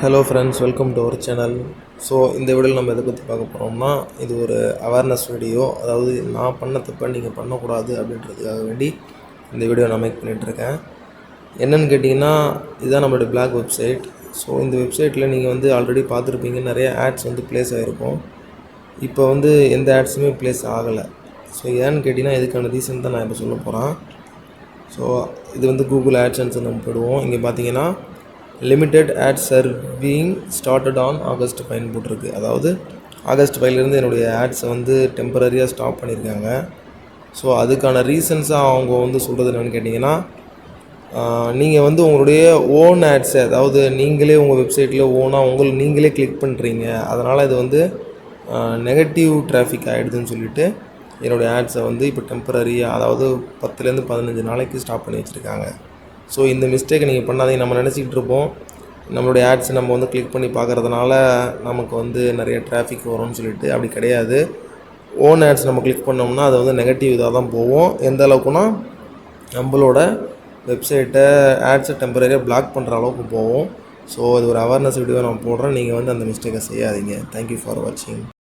Hello friends, welcome to our channel. So இந்த வீடியோவில் நம்ம எதை பற்றி பார்க்க போகிறோம்னா, இது ஒரு அவேர்னஸ் வீடியோ. அதாவது நான் பண்ண தப்பை நீங்கள் பண்ணக்கூடாது அப்படின்றதுக்காக வேண்டி இந்த வீடியோ நான் மேக் பண்ணிகிட்ருக்கேன். என்னென்னு கேட்டிங்கன்னா, இதுதான் நம்மளுடைய பிளாக் வெப்சைட். ஸோ இந்த வெப்சைட்டில் நீங்கள் வந்து ஆல்ரெடி பார்த்துருப்பீங்க, நிறைய ஆட்ஸ் வந்து ப்ளேஸ் ஆகிருக்கும். இப்போ வந்து எந்த ஆட்ஸுமே ப்ளேஸ் ஆகலை. ஸோ ஏன்னு கேட்டிங்கன்னா, இதுக்கான ரீசன் தான் நான் இப்போ சொல்ல போகிறேன். ஸோ இது வந்து கூகுள் ஆட்சன்ஸ் நம்ம போயிடுவோம். இங்கே பார்த்தீங்கன்னா limited ad serving started on August 5 போட்டிருக்கு. அதாவது ஆகஸ்ட் 5லேருந்து என்னுடைய ஆட்ஸை வந்து டெம்பரரியாக ஸ்டாப் பண்ணியிருக்காங்க. ஸோ அதுக்கான ரீசன்ஸாக அவங்க வந்து சொல்கிறது என்னென்னு கேட்டிங்கன்னா, நீங்கள் வந்து உங்களுடைய ஓன் ஆட்ஸை, அதாவது நீங்களே உங்கள் வெப்சைட்டில் ஓனாக நீங்களே கிளிக் பண்ணுறீங்க, அதனால் இது வந்து நெகட்டிவ் டிராஃபிக் ஆகிடுதுன்னு சொல்லிவிட்டு என்னுடைய ஆட்ஸை வந்து இப்போ டெம்பரரியாக, அதாவது 10லேருந்து 15 நாளைக்கு ஸ்டாப் பண்ணி வச்சுருக்காங்க. ஸோ இந்த மிஸ்டேக்கை நீங்கள் பண்ணாதீங்க. நம்ம நினச்சிக்கிட்டு இருப்போம், நம்மளுடைய ஆட்ஸை நம்ம வந்து கிளிக் பண்ணி பார்க்குறதுனால நமக்கு வந்து நிறைய டிராஃபிக் வரும்னு சொல்லிட்டு. அப்படி கிடையாது. ஓன் ஆட்ஸ் நம்ம கிளிக் பண்ணோம்னா அது வந்து நெகட்டிவ் இதாக தான் போகும். எந்த அளவுக்குனா, நம்மளோட வெப்சைட்டை ஆட்ஸை டெம்பரரியாக பிளாக் பண்ணுற அளவுக்கு போகும். ஸோ இது ஒரு அவேர்னஸ் வீடியோ நான் போடுறேன். நீங்கள் வந்து அந்த மிஸ்டேக்கை செய்யாதீங்க. தேங்க்யூ ஃபார் வாட்சிங்.